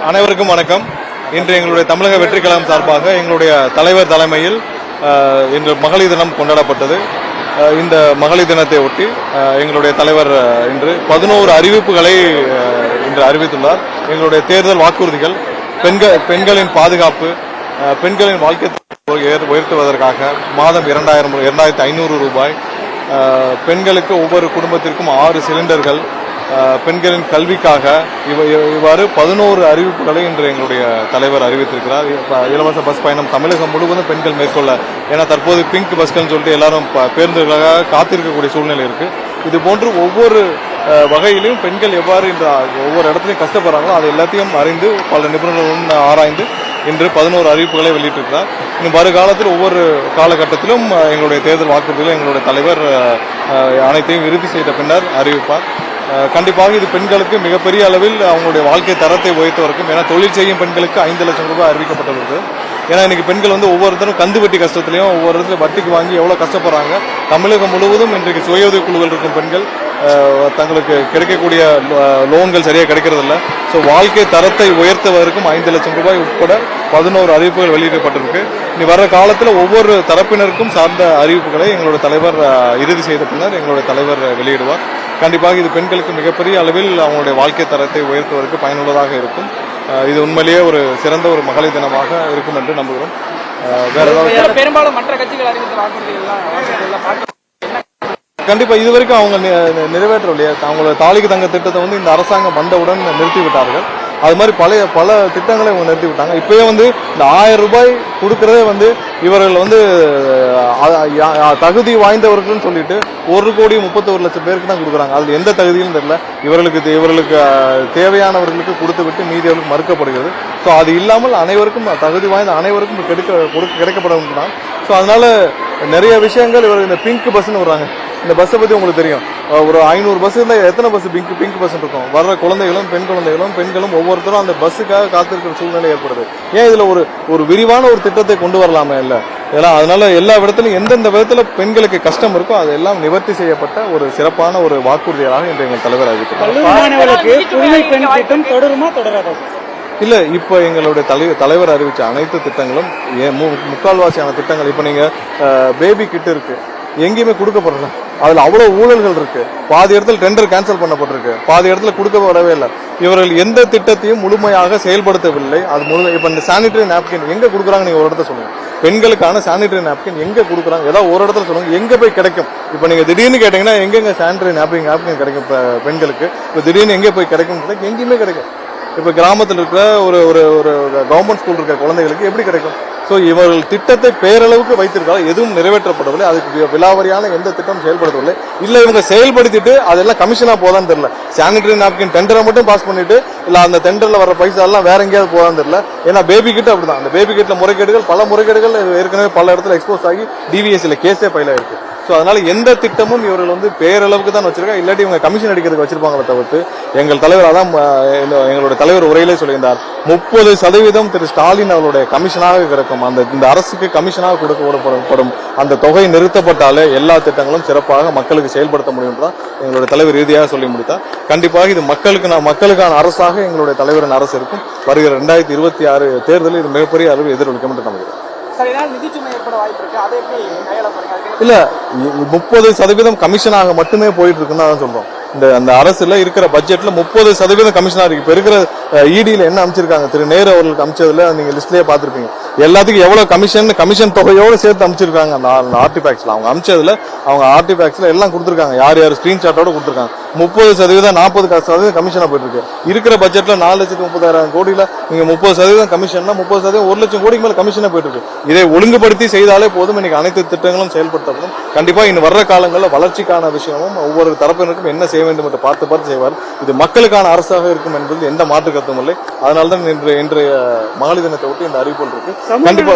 அனைவருக்கும் வணக்கம். இன்று எங்களுடைய தமிழக வெற்றி கழகம் சார்பாக எங்களுடைய தலைவர் தலைமையில் இன்று மகளிர் தினம் கொண்டாடப்பட்டது. இந்த மகளிர் தினத்தை ஒட்டி எங்களுடைய தலைவர் இன்று 11 அறிவிப்புகளை இன்று அறிவித்துள்ளார். எங்களுடைய தேர்தல் வாக்குறுதிகள் பெண்களின் பாதுகாப்பு, பெண்களின் வாழ்க்கை உயர்த்துவதற்காக மாதம் 2500 ரூபாய், பெண்களுக்கு ஒவ்வொரு குடும்பத்திற்கும் 6 சிலிண்டர்கள், பெண்களின் கல்விக்காக இவ்வாறு 11 அறிவிப்புகளை இன்று எங்களுடைய தலைவர் அறிவித்திருக்கிறார். இலவச பஸ் பயணம் தமிழகம் முழுவதும் பெண்கள் மேற்கொள்ள, ஏன்னா தற்போது பிங்க் பஸ்கள் சொல்லிட்டு எல்லாரும் பேருந்துகளாக காத்திருக்கக்கூடிய சூழ்நிலை இருக்கு. இது போன்று ஒவ்வொரு வகையிலும் பெண்கள் எவ்வாறு இந்த ஒவ்வொரு இடத்துலையும் கஷ்டப்படுறாங்களோ அது எல்லாத்தையும் அறிந்து பல நிபுணர்களுடன் ஆராய்ந்து இன்று 11 அறிவிப்புகளை வெளியிட்டிருக்கிறார். இன்னும் வருகாலத்தில் ஒவ்வொரு காலகட்டத்திலும் எங்களுடைய தேர்தல் வாக்குறுதிகளை எங்களுடைய தலைவர் அனைத்தையும் இறுதி செய்த பின்னர் அறிவிப்பார். கண்டிப்பாக இது பெண்களுக்கு மிகப்பெரிய அளவில் அவங்களுடைய வாழ்க்கை தரத்தை உயர்த்துவதற்கும், ஏன்னா தொழில் செய்யும் பெண்களுக்கு 5 லட்சம் ரூபாய் அறிவிக்கப்பட்டுள்ளது. ஏன்னா இன்னைக்கு பெண்கள் ஒவ்வொருத்தரும் கந்து வட்டி கஷ்டத்திலையும் ஒவ்வொரு இடத்துல வட்டிக்கு வாங்கி எவ்வளவு கஷ்டப்படுறாங்க. தமிழகம் முழுவதும் இன்றைக்கு சுய உதவி குழுவில் இருக்கும் பெண்கள் தங்களுக்கு கிடைக்கக்கூடிய லோன்கள் சரியாக கிடைக்கிறதில்ல. ஸோ வாழ்க்கை தரத்தை உயர்த்துவதற்கும் 5 லட்சம் ரூபாய் உட்பட 11 அறிவிப்புகள் வெளியிடப்பட்டிருக்கு. இனி வர்ற காலத்தில் ஒவ்வொரு தரப்பினருக்கும் சார்ந்த அறிவிப்புகளை எங்களுடைய தலைவர் இறுதி செய்த பின்னர் எங்களுடைய தலைவர் வெளியிடுவார். கண்டிப்பாக இது பெண்களுக்கு மிகப்பெரிய அளவில் அவங்களுடைய வாழ்க்கை தரத்தை உயர்த்துவதற்கு பயனுள்ளதாக இருக்கும். இது உண்மையிலேயே ஒரு சிறந்த ஒரு மகளிர் தினமாக இருக்கும் என்று நம்புகிறோம். வேற ஏதாவது பெரும்பாலும் மற்ற கட்சிகள் அறிவித்த வாக்குறுதிகள் கண்டிப்பா இதுவரைக்கும் அவங்க நிறைவேற்றவில்லையா? அவங்களோட தாலிக்கு தங்க திட்டத்தை இந்த அரசாங்கம் வந்தவுடன் நிறுத்தி விட்டார்கள். அது மாதிரி பல திட்டங்களை இவங்க நிறுத்தி விட்டாங்க. இப்பவே இந்த 1000 ரூபாய் கொடுக்கறதே இவர்கள் தகுதி வாய்ந்தவர்கள் சொல்லிட்டு 1,31,00,000 பேருக்கு தான் கொடுக்குறாங்க. அதுல எந்த தகுதியும் தெரியல. இவர்களுக்கு தேவையானவர்களுக்கு கொடுத்து விட்டு மீதியவர்களுக்கு மறுக்கப்படுகிறது. ஸோ அது இல்லாமல் அனைவருக்கும் தகுதி வாய்ந்த அனைவருக்கும் கிடைக்கப்பட வேண்டும். ஸோ அதனால நிறைய விஷயங்கள் இவர்கள் இந்த பிங்க் பஸ்ன்னு வர்றாங்க. இந்த பஸ்ஸை பத்தி உங்களுக்கு தெரியும். ஒரு 500 பஸ் இருந்தா எத்தனை பஸ் பிங்க் பஸ் இருக்கும்? வர்ற குழந்தைகளும் பெண்களும் ஒவ்வொருத்தரும் அந்த பஸ்ஸுக்காக காத்திருக்கிற சூழ்நிலை ஏற்படுது. ஏன் இதுல ஒரு விரிவான ஒரு திட்டத்தை கொண்டு வரலாமே இல்ல? அதனால எல்லா இடத்துலயும் எந்தெந்த விதத்துல பெண்களுக்கு கஷ்டம் இருக்கோ அதெல்லாம் நிவர்த்தி செய்யப்பட்ட ஒரு சிறப்பான ஒரு வாக்குறுதியாக இன்று எங்கள் தலைவர் அறிவித்தார். இல்ல, இப்ப எங்களுடைய தலைவர் அறிவிச்ச அனைத்து திட்டங்களும் முக்கால்வாசியான திட்டங்கள் இப்ப நீங்க பேபி கிட் இருக்கு, எங்கேயுமே கொடுக்கப்படல. அதுல அவ்வளவு ஊழல்கள் இருக்கு. பாதி இடத்துல டெண்டர் கேன்சல் பண்ணப்பட்டிருக்கு, பாதி இடத்துல கொடுக்கப்படவே இல்லை. இவர்கள் எந்த திட்டத்தையும் முழுமையாக செயல்படுத்தவில்லை. அது இப்ப இந்த சானிடரி நாப்கின் எங்க கொடுக்குறாங்க? நீங்க ஒரு இடத்துல சொல்லுங்க. பெண்களுக்கான சானிடரி நாப்கின் எங்க கொடுக்குறாங்க? ஏதாவது ஒரு இடத்துல சொல்லுங்க, எங்க போய் கிடைக்கும்? இப்ப நீங்க திடீர்னு கேட்டீங்கன்னா எங்க சானிடரி நாப்கின் கிடைக்கும் பெண்களுக்கு? இப்ப திடீர்னு எங்க போய் கிடைக்கும்? எங்கேயுமே கிடைக்கும். இப்ப கிராமத்தில் இருக்கிற ஒரு கவர்மெண்ட் ஸ்கூல் இருக்கிற குழந்தைகளுக்கு எப்படி கிடைக்கும்? சோ இவர்கள் திட்டத்தை பேரளவுக்கு வைத்திருக்காங்க, எதுவும் நிறைவேற்றப்படவில்லை. அதுக்கு விலாவரியான எந்த திட்டம் செயல்படுத்தவில்லை. இல்ல இவங்க செயல்படுத்திட்டு அதெல்லாம் கமிஷனா போதான்னு தெரியல. சானிடரி நாப்கின் டெண்டரை மட்டும் பாஸ் பண்ணிட்டு இல்ல அந்த டெண்டர்ல வர பைசா எல்லாம் வேற எங்கேயாவது போதான்னு தெரியல. ஏன்னா பேபி கிட்ட அப்படிதான். அந்த பேபி கிட்ல பல முறைகேடுகள் ஏற்கனவே பல இடத்துல எக்ஸ்போஸ் ஆகி டிவிஎஸ்ல கேஸே ஃபைல் ஆயிருக்கு. சோ அதனால எந்த திட்டமும் இவர்கள் பேரளவுக்கு தான் வச்சிருக்காங்க. இல்லாட்டி இவங்க கமிஷன் அடிக்கிறதுக்கு வச்சிருப்பாங்களே தவிர்த்து, எங்கள் தலைவர் அதான் எங்களுடைய தலைவர் உரையிலே சொல்லியிருந்தார், 30% திரு ஸ்டாலின் அவருடைய கமிஷனாக கிடைக்கும். இந்த அரசுக்கு கமிஷனாக கொடுக்கப்படும் அந்த தொகை நிறுத்தப்பட்டாலே எல்லா திட்டங்களும் சிறப்பாக மக்களுக்கு செயல்படுத்த முடியும் தான் எங்களுடைய தலைவர் இறுதியாக சொல்லி முடித்தார். கண்டிப்பாக இது மக்களுக்கான அரசாக எங்களுடைய தலைவரின் அரசு இருக்கும். வருகிற 2026 தேர்தலில் இது மிகப்பெரிய அளவில் எதிரொலிக்கும் என்று நம்புகிறேன். இல்ல, 30% கமிஷனாக மட்டுமே போயிட்டு இருக்குன்னு தான் சொல்றோம். அந்த அரசுல இருக்கிற பட்ஜெட்ல 30% கமிஷனா இருக்கு. இப்ப இருக்கிற இடியில என்ன அமைச்சிருக்காங்க, திரு நேரு அவர்களுக்கு அமைச்சதுல நீங்க லிஸ்ட்லயே பாத்துருப்பீங்க. எல்லாத்துக்கும் எவ்வளவு கமிஷன் தொகையோடு சேர்த்து அமைச்சிருக்காங்க. அந்த ஆர்டிஃபேக்ட்ஸ்ல அவங்க அமைச்சதுல ஆர்டிஃபேக்ட்ஸ்ல எல்லாம் கொடுத்திருக்காங்க. யார் ஸ்கிரீன்ஷாட்டோட கொடுத்திருக்காங்க. 30% 40% கமிஷனா போயிட்டு இருக்கு. இருக்கிற பட்ஜெட்ல 4,30,000 கோடியில நீங்க 30% கமிஷன்னா 30% 1 லட்சம் கோடிக்கு மேல கமிஷனா போயிட்டு இருக்கு. இதை ஒழுங்குபடுத்தி செய்தாலே போதும். இன்னைக்கு அனைத்து திட்டங்களும் செயல்படுத்தப்படும். கண்டிப்பா இன்னும் வர்ற காலங்களில் வளர்ச்சிக்கான விஷயமும் ஒவ்வொரு தரப்பினருக்கும் என்ன செய்ய வேண்டும் என்று பார்த்து செய்வார். இது மக்களுக்கான அரசாக இருக்கும் என்பது எந்த மாற்று கருத்தும் இல்லை. அதனால்தான் இன்றைய மகளிர் தினத்தை ஒட்டி இந்த அறிவிப்பு இருக்கு. கண்டிப்பா